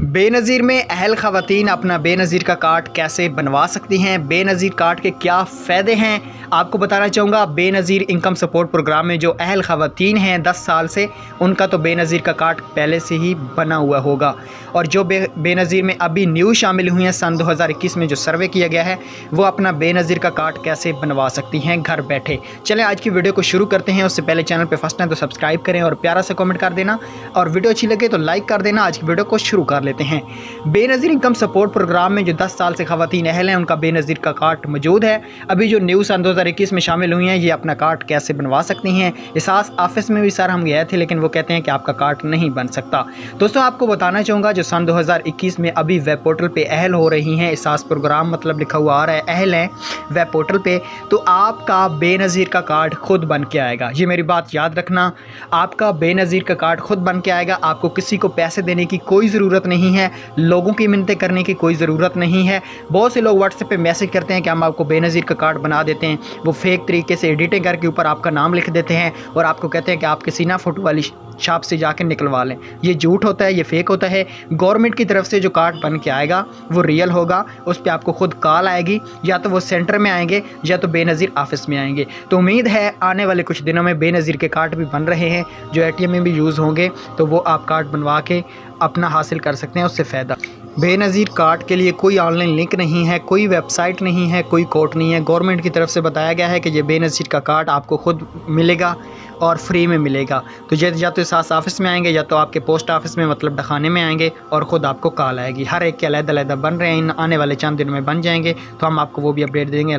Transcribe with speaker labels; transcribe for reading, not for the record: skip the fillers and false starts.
Speaker 1: बेनज़ीर में अहल ख़वातीन अपना बेनज़ीर का कार्ड कैसे बनवा सकती हैं, बेनज़ीर कार्ड के क्या फ़ायदे हैं, आपको बताना चाहूँगा। बेनज़ीर इनकम सपोर्ट प्रोग्राम में जो अहल ख़वातीन हैं 10 साल से, उनका तो बेनज़ीर का कार्ड पहले से ही बना हुआ होगा। और जो बेनज़ीर में अभी न्यू शामिल हुई हैं सन 2021 में जो सर्वे किया गया है, वो अपना बेनज़ीर का कार्ड कैसे बनवा सकती हैं घर बैठे। चलें आज की वीडियो को शुरू करते हैं। उससे पहले चैनल पर फर्स्ट टाइम तो सब्सक्राइब करें और प्यारा सा कमेंट कर देना, और वीडियो अच्छी लगे तो लाइक कर देना। आज की वीडियो को शुरू कर लेते हैं। बेनज़ीर इनकम सपोर्ट प्रोग्राम में जो 10 साल से ख़वातीन अहल हैं, उनका बेनज़ीर का कार्ड मौजूद है। अभी जो न्यू सन 2021 में शामिल हुई हैं, ये अपना कार्ड कैसे बनवा सकती हैं। एहसास ऑफिस में भी सर हम गए थे, लेकिन वो कहते हैं कि आपका कार्ड नहीं बन सकता। दोस्तों आपको बताना चाहूँगा, जो सन 2021 में अभी वेब पोर्टल पे अहल हो रही हैं, एहसास प्रोग्राम मतलब लिखा हुआ आ रहा है अहल हैं वेब पोर्टल पे, तो आपका बेनज़ीर का कार्ड खुद बन के आएगा। ये मेरी बात याद रखना, आपका बेनज़ीर का कार्ड खुद बन के आएगा। आपको किसी को पैसे देने की कोई ज़रूरत नहीं है, लोगों की मिन्नतें करने की कोई ज़रूरत नहीं है। बहुत से लोग व्हाट्सएप पे मैसेज करते हैं कि हम आपको बेनज़ीर का कार्ड बना देते हैं। वो फेक तरीके से एडिटिंग करके ऊपर आपका नाम लिख देते हैं और आपको कहते हैं कि आप किसी ना फ़ोटो वाली शॉप से जाकर निकलवा लें। ये झूठ होता है, ये फेक होता है। गवर्नमेंट की तरफ से जो कार्ड बन के आएगा वो रियल होगा। उस पर आपको खुद कॉल आएगी, या तो वो सेंटर में आएंगे या तो बेनज़ीर ऑफिस में आएंगे। तो उम्मीद है आने वाले कुछ दिनों में बेनज़ीर के कार्ड भी बन रहे हैं, जो ATM में भी यूज़ होंगे, तो वो आप कार्ड बनवा के अपना हासिल कर सकते हैं, उससे फ़ायदा। बेनज़ीर कार्ड के लिए कोई ऑनलाइन लिंक नहीं है, कोई वेबसाइट नहीं है, कोई कोड नहीं है। गवर्नमेंट की तरफ से बताया गया है कि ये बेनज़ीर का कार्ड आपको खुद मिलेगा और फ्री में मिलेगा। तो या तो साथ ऑफिस में आएंगे, या तो आपके पोस्ट ऑफिस में मतलब डखाने में आएंगे, और ख़ुद आपको कॉल आएगी। हर एक के अलग-अलग बन रहे हैं, आने वाले चंद दिनों में बन जाएंगे, तो हम आपको वो भी अपडेट देंगे।